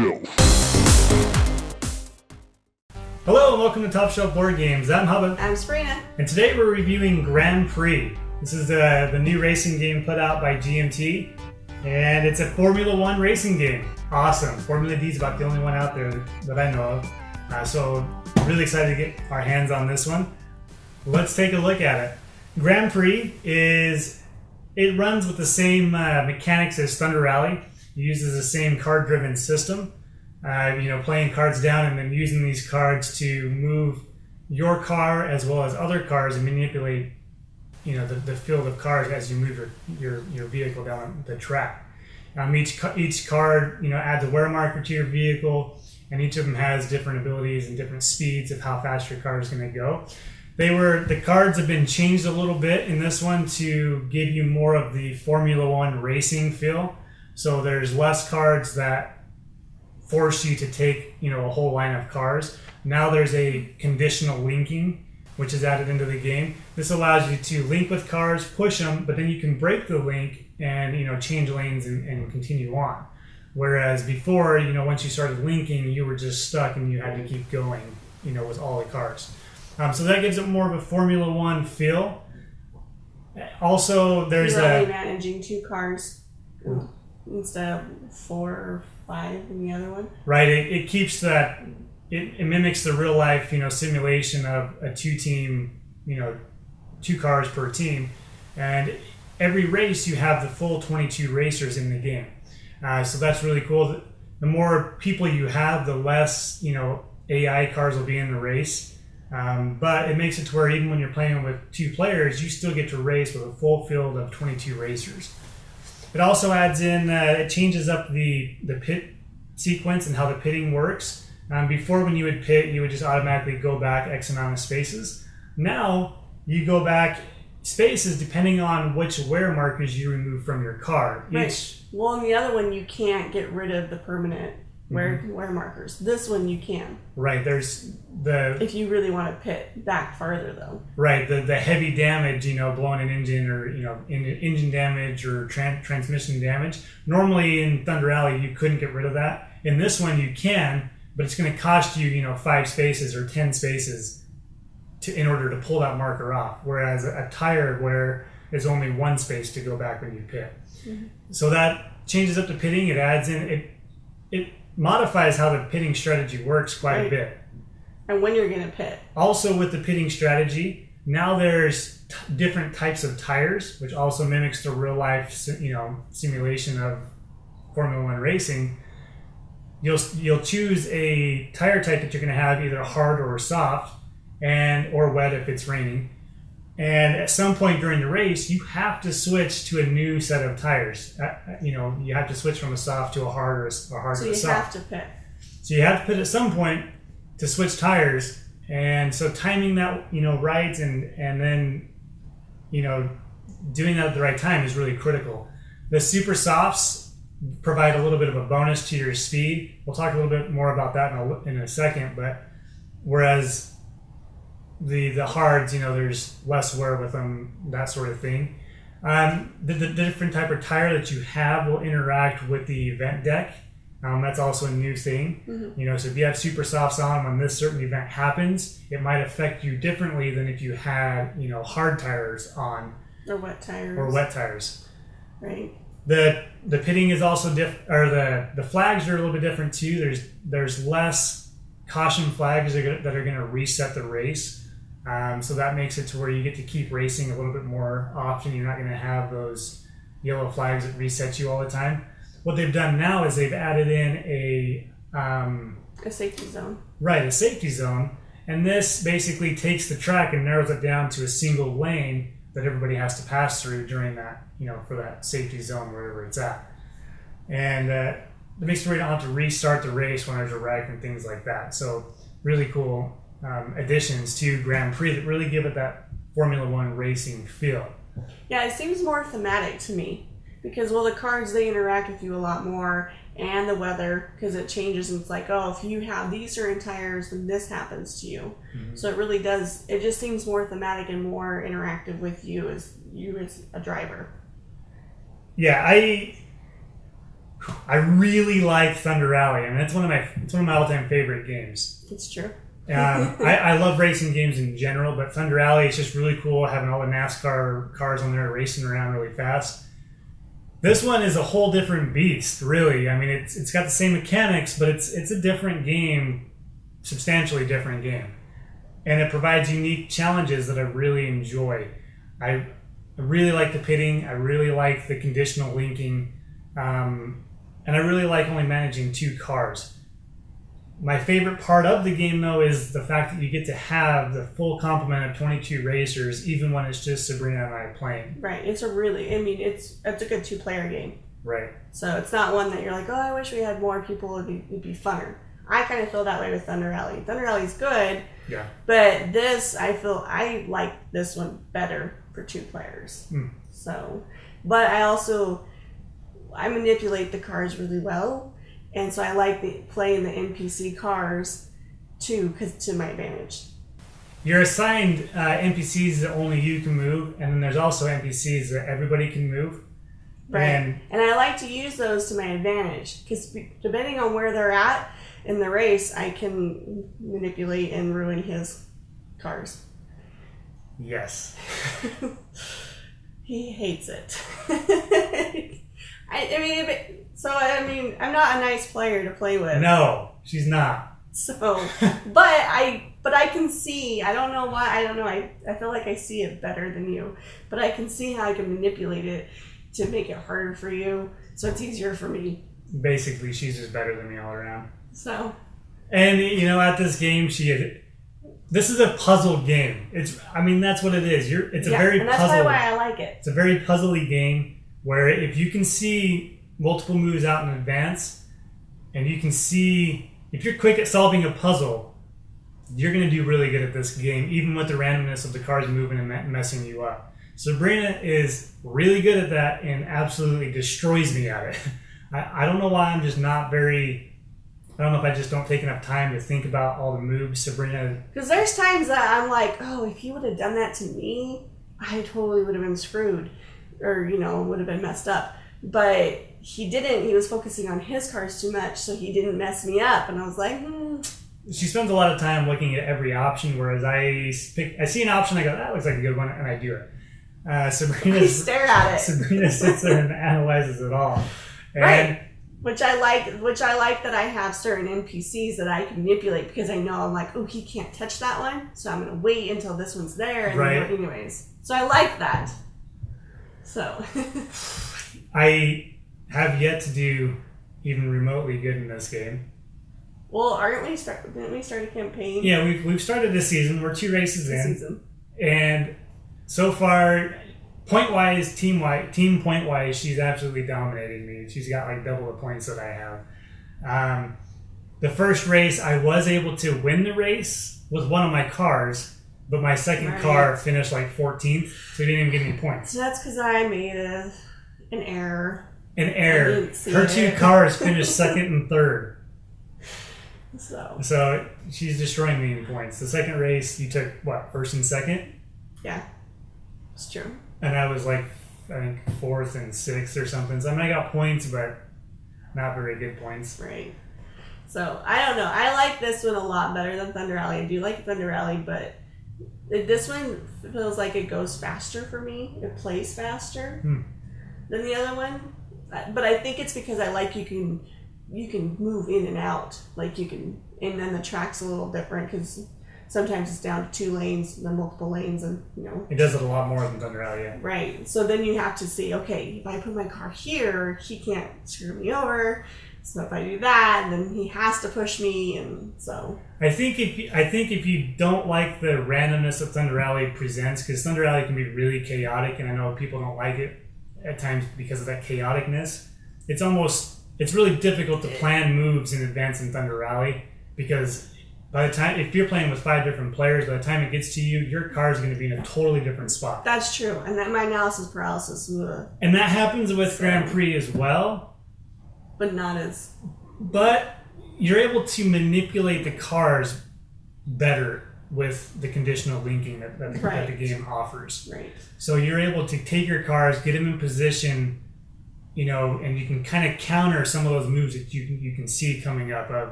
Shelf. Hello and welcome to Top Shelf Board Games. I'm Hubba. I'm Sabrina. And today we're reviewing Prix. This is the new racing game put out by GMT. And it's a Formula One racing game. Awesome. Formula D is about the only one out there that I know of. So really excited to get our hands on this one. Let's take a look at it. Prix it runs with the same mechanics as Thunder Rally. It uses the same card-driven system. Playing cards down and then using these cards to move your car as well as other cars and manipulate, the field of cars as you move your vehicle down the track. Each card, adds a wear marker to your vehicle, and each of them has different abilities and different speeds of how fast your car is going to go. The cards have been changed a little bit in this one to give you more of the Formula One racing feel. So there's less cards that force you to take, a whole line of cars. Now there's a conditional linking, which is added into the game. This allows you to link with cars, push them, but then you can break the link and, change lanes and continue on. Whereas before, once you started linking, you were just stuck and you had to keep going, with all the cars. So that gives it more of a Formula One feel. Also, there's You're only managing 2 cars instead of 4 or 5 in the other one. Right. It keeps that. It mimics the real life, simulation of a 2-team, 2 cars per team, and every race you have the full 22 racers in the game. So that's really cool. The more people you have, the less AI cars will be in the race. But it makes it to where even when you're playing with 2 players, you still get to race with a full field of 22 racers. It also adds in, it changes up the pit sequence and how the pitting works. Before, when you would pit, you would just automatically go back X amount of spaces. Now, you go back spaces depending on which wear markers you remove from your car. Right. Well, in the other one, you can't get rid of the permanent wear markers. This one you can. Right. There's if you really want to pit back farther, though. Right. The heavy damage, blowing an engine or, engine damage or transmission damage. Normally in Thunder Rally, you couldn't get rid of that. In this one, you can, but it's going to cost you, 5 spaces or 10 spaces in order to pull that marker off. Whereas a tire wear is only 1 space to go back when you pit. Mm-hmm. So that changes up the pitting. It adds in, it modifies how the pitting strategy works quite a bit. And when you're going to pit. Also with the pitting strategy, now there's different types of tires, which also mimics the real life, simulation of Formula One racing. You'll choose a tire type that you're going to have either hard or soft, or wet if it's raining. And at some point during the race, you have to switch to a new set of tires. You have to switch from a soft to a hard or a hard to a soft. So you have to pit. So you have to pit at some point to switch tires. And so timing that, right and then, doing that at the right time is really critical. The super softs provide a little bit of a bonus to your speed. We'll talk a little bit more about that in a second. But whereas the hards, there's less wear with them, that sort of thing. The different type of tire that you have will interact with the event deck. That's also a new thing. Mm-hmm. So if you have super softs on when this certain event happens, it might affect you differently than if you had, hard tires on. Or wet tires. Right. The pitting is also the flags are a little bit different too. There's less caution flags that are going to reset the race. So that makes it to where you get to keep racing a little bit more often. You're not going to have those yellow flags that reset you all the time. What they've done now is they've added in a safety zone. Right, a safety zone. And this basically takes the track and narrows it down to a single lane that everybody has to pass through during that, for that safety zone, wherever it's at. And it makes it where you don't have to restart the race when there's a wreck and things like that. So really cool additions to Prix that really give it that Formula One racing feel. Yeah, it seems more thematic to me because, the cards, they interact with you a lot more, and the weather, because it changes and it's like, if you have these certain tires, then this happens to you. Mm-hmm. So it really does, it just seems more thematic and more interactive with you as a driver. Yeah, I really like Thunder Rally. I mean, it's one of my all-time favorite games. It's true. I love racing games in general, but Thunder Rally is just really cool having all the NASCAR cars on there racing around really fast. This one is a whole different beast, really. I mean, it's got the same mechanics, but it's a different game, substantially different game, and it provides unique challenges that I really enjoy. I really like the pitting. I really like the conditional linking, and I really like only managing 2 cars. My favorite part of the game, though, is the fact that you get to have the full complement of 22 racers, even when it's just Sabrina and I playing. Right. It's a good 2-player game. Right. So it's not one that you're like, oh, I wish we had more people. It'd be funner. I kind of feel that way with Thunder Rally. Thunder Rally's good. Yeah. But this, I like this one better for 2 players. So, but I manipulate the cars really well. And so I like playing the NPC cars too, because to my advantage. You're assigned NPCs that only you can move, and then there's also NPCs that everybody can move. Right. And I like to use those to my advantage, because depending on where they're at in the race, I can manipulate and ruin his cars. Yes. He hates it. I mean, I'm not a nice player to play with. No, she's not. So, but I can see. I don't know why. I don't know. I feel like I see it better than you, but I can see how I can manipulate it to make it harder for you, so it's easier for me. Basically, she's just better than me all around. So. And at this game, this is a puzzle game. That's what it is. It's a very and that's puzzle. why I like it. It's a very puzzly game where if you can see multiple moves out in advance, and you can see if you're quick at solving a puzzle, you're going to do really good at this game, even with the randomness of the cars moving and messing you up. Sabrina is really good at that and absolutely destroys me at it. I don't know why I'm just not very... I don't know if I just don't take enough time to think about all the moves Sabrina... Because there's times that I'm like, oh, if he would have done that to me, I totally would have been screwed. Or, would have been messed up. But he didn't. He was focusing on his cars too much, so he didn't mess me up. And I was like, She spends a lot of time looking at every option, whereas I see an option, I go, that looks like a good one, and I do it. Sabrina stare at it. Sabrina sits there and analyzes it all. And right. Which I like that I have certain NPCs that I can manipulate, because I know I'm like, oh, he can't touch that one, so I'm going to wait until this one's there. And right. Anyways. So I like that. So... I have yet to do even remotely good in this game. Well, didn't we start a campaign? Yeah, we've started this season. We're 2 races in. And so far, team point wise, she's absolutely dominating me. She's got like double the points that I have. The first race, I was able to win the race with one of my cars, but my second car finished like 14th, so it didn't even give me points. So that's because I made an error. Her 2 cars finished second and third. So she's destroying me in points. The second race, you took, first and second? Yeah, it's true. And I was like, I think 4th and 6th or something. So I got points, but not very good points. Right. So I don't know. I like this one a lot better than Thunder Rally. I do like Thunder Rally, but this one feels like it goes faster for me. It plays faster than the other one, but I think it's because I like you can move in and out, and then the track's a little different because sometimes it's down to 2 lanes, then multiple lanes, and it does it a lot more than Thunder Rally. Yeah. Right. So then you have to see, okay, if I put my car here, he can't screw me over. So if I do that, then he has to push me, and so. I think if you don't like the randomness that Thunder Rally presents, because Thunder Rally can be really chaotic, and I know people don't like it at times because of that chaoticness. It's really difficult to plan moves in advance in Thunder Rally, because by the time, if you're playing with 5 different players, by the time it gets to you, your car is going to be in a totally different spot. That's true, and that my analysis paralysis. And that happens with Grand Prix as well. But not as... But you're able to manipulate the cars better with the conditional linking that the game offers. Right. So you're able to take your cars, get them in position and you can kind of counter some of those moves that you can see coming up.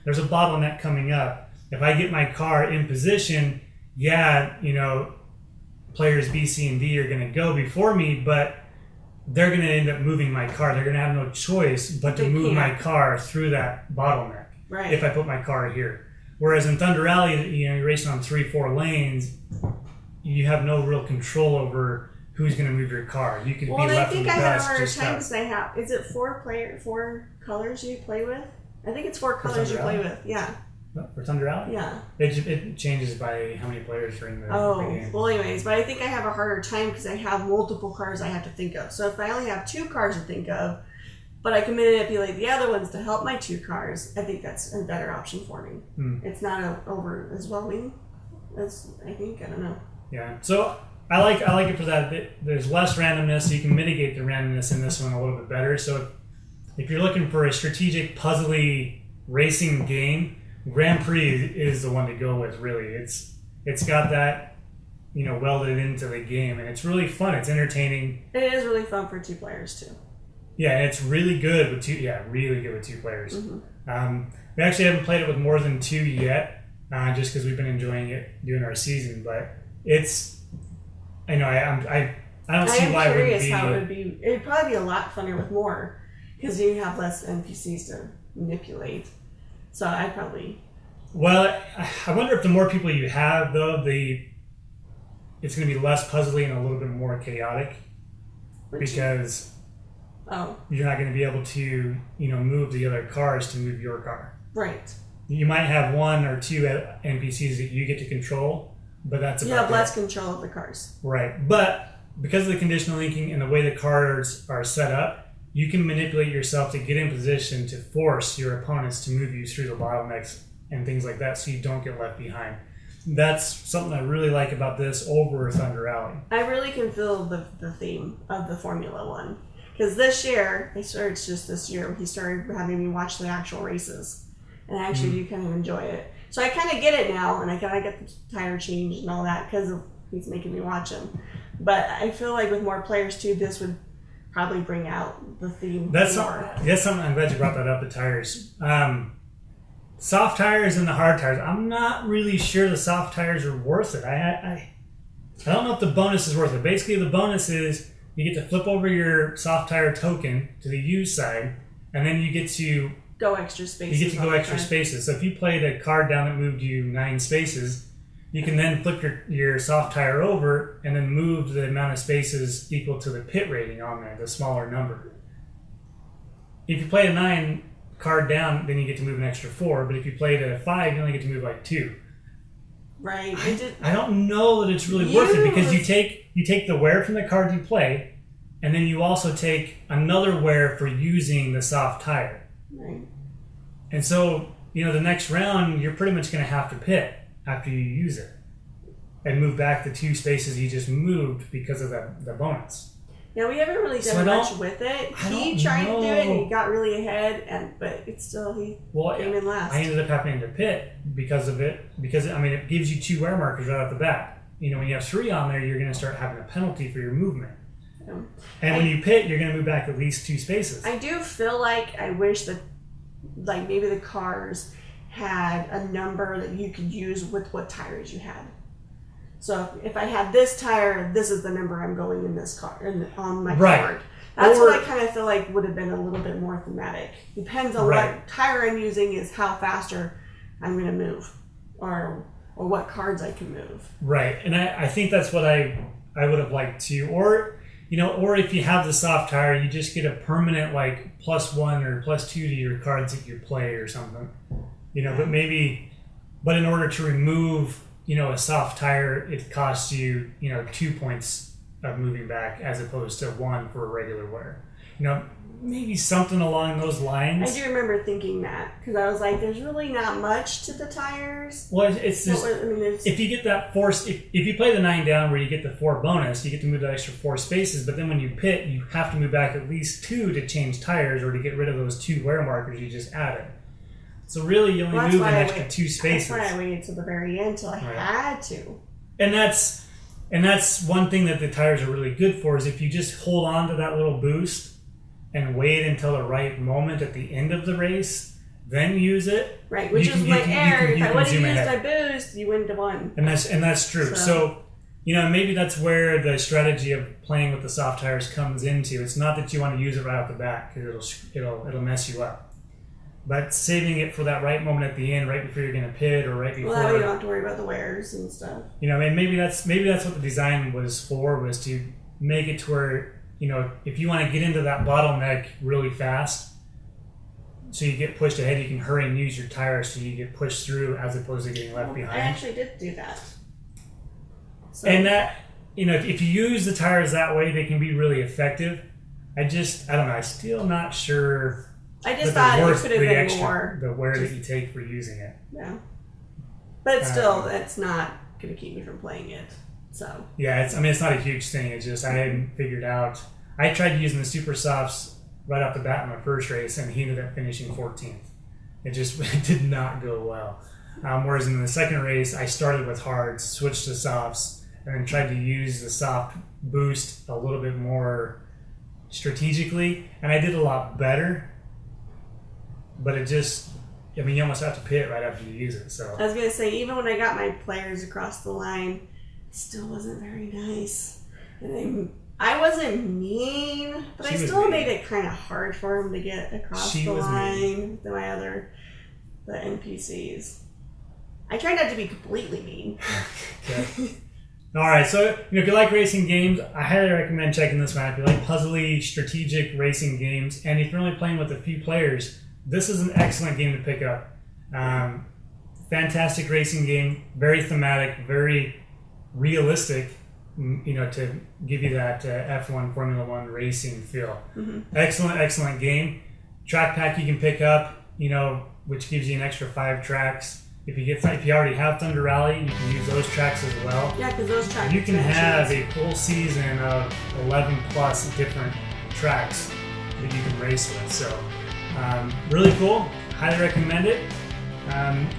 There's a bottleneck coming up. If I get my car in position, players B, C, and D are going to go before me, but they're going to end up moving my car. They're going to have no choice but to move my car through that bottleneck. Right. If I put my car here. Whereas in Thunder Alley, you're racing on 3-4 lanes, you have no real control over who's going to move your car. You could be left in the dust. I have a harder time because I have. Is it 4 colors you play with? I think it's 4 colors you play with. Yeah. For Thunder Alley? Yeah. It changes by how many players are in the game. Well, anyways, but I think I have a harder time because I have multiple cars I have to think of. So if I only have 2 cars to think of, but I can manipulate the other ones to help my 2 cars, I think that's a better option for me. It's not overwhelming. I don't know. Yeah. So I like it for that. There's less randomness, so you can mitigate the randomness in this one a little bit better. So if you're looking for a strategic, puzzly racing game, Grand Prix is the one to go with. Really, it's got that welded into the game, and it's really fun. It's entertaining. It is really fun for 2 players too. Yeah, and it's really good with 2. Yeah, really good with 2 players. We actually haven't played it with more than 2 yet, just because we've been enjoying it doing our season. But it's, I don't see why it would be. How it would be. It'd probably be a lot funner with more, because you have less NPCs to manipulate. So I'd probably. Well, I wonder if the more people you have, though, it's going to be less puzzly and a little bit more chaotic, because you're not going to be able to, move the other cars to move your car. Right. You might have 1 or 2 NPCs that you get to control, but that's about it. You have less control of the cars. Right. But because of the conditional linking and the way the cars are set up, you can manipulate yourself to get in position to force your opponents to move you through the bottlenecks and things like that so you don't get left behind. That's something I really like about this over Thunder Alley. I really can feel the theme of the Formula One. Because this year, he started having me watch the actual races. And I actually do kind of enjoy it. So I kind of get it now, and I kind of get the tire change and all that because he's making me watch him. But I feel like with more players too, this would probably bring out the theme. That's something I'm glad you brought that up, the tires. Soft tires and the hard tires. I'm not really sure the soft tires are worth it. I don't know if the bonus is worth it. Basically, the bonus is you get to flip over your soft tire token to the used side, and then you get to go extra spaces. You get to go extra spaces. So if you played a card down that moved you 9 spaces, you can then flip your soft tire over and then move the amount of spaces equal to the pit rating on there, the smaller number. If you play a 9 card down, then you get to move an extra 4. But if you played a 5, you only get to move like 2. Right. I don't know that it's really worth it because you take the wear from the card you play, and then you also take another wear for using the soft tire. Right. And so, the next round, you're pretty much going to have to pit after you use it and move back the 2 spaces you just moved because of the bonus. Yeah, we haven't really done much with it. He tried to do it and he got really ahead, but it's still came in last. I ended up having to pit because of it. Because it gives you 2 wear markers right off the bat. When you have 3 on there, you're going to start having a penalty for your movement. Yeah. And when you pit, you're going to move back at least 2 spaces. I do feel like I wish that, maybe the cars had a number that you could use with what tires you had. So if I had this tire, this is the number I'm going in this car on my card. That's what I kind of feel like would have been a little bit more thematic. Depends on what tire I'm using is how faster I'm going to move, or what cards I can move. Right, and I think that's what I would have liked to, or if you have the soft tire, you just get a permanent +1 or +2 to your cards that you play or something. But in order to remove a soft tire, it costs you 2 points of moving back as opposed to 1 for a regular wear. Maybe something along those lines. I do remember thinking that because I was like, "There's really not much to the tires." Well, it's just if you get that 4, if you play the 9 down where you get the 4 bonus, you get to move the extra 4 spaces. But then when you pit, you have to move back at least 2 to change tires or to get rid of those 2 wear markers you just added. So really, you only move an extra 2 spaces. That's why I waited till the very end till I had to. And that's one thing that the tires are really good for is if you just hold on to that little boost, and wait until the right moment at the end of the race, then use it. Right, which is like error. If I would have used my boost, you wouldn't have won. And that's true. So, maybe that's where the strategy of playing with the soft tires comes into. It's not that you want to use it right off the bat because it'll mess you up. But saving it for that right moment at the end, right before you're going to pit or right before. Well, that way you don't have to worry about the wears and stuff. And maybe that's what the design was for, was to make it to where, if you want to get into that bottleneck really fast, so you get pushed ahead, you can hurry and use your tires so you get pushed through as opposed to getting left behind. I actually did do that. So. And that, if you use the tires that way, they can be really effective. I don't know, I'm still not sure. I just thought it could have been more. The wear that you take for using it. Yeah. But it's still, that's not going to keep me from playing it. So. Yeah, it's not a huge thing. It's just I hadn't figured out. I tried using the super softs right off the bat in my first race, and he ended up finishing 14th. It did not go well. Whereas in the second race, I started with hards, switched to softs, and then tried to use the soft boost a little bit more strategically, and I did a lot better. But you almost have to pit right after you use it. So I was going to say, even when I got my players across the line, it still wasn't very nice. And I wasn't mean, but I still made it kind of hard for him to get across the line than the NPCs. I try not to be completely mean. Okay. All right, so if you like racing games, I highly recommend checking this one out. If you like puzzly, strategic racing games, and if you're only playing with a few players, this is an excellent game to pick up. Fantastic racing game, very thematic, very realistic, to give you that F1 Formula One racing feel. Mm-hmm. Excellent game. Track pack you can pick up, which gives you an extra 5 tracks. If you already have Thunder Rally, you can use those tracks as well. Yeah, because those tracks. You can have a full season of 11 plus different tracks that you can race with. So. Really cool. Highly recommend it.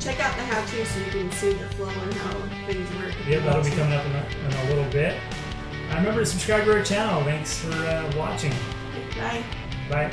Check out the how-to so you can see the flow and how things work. Yep, that'll be coming up in a little bit. Remember to subscribe to our channel. Thanks for watching. Bye. Bye.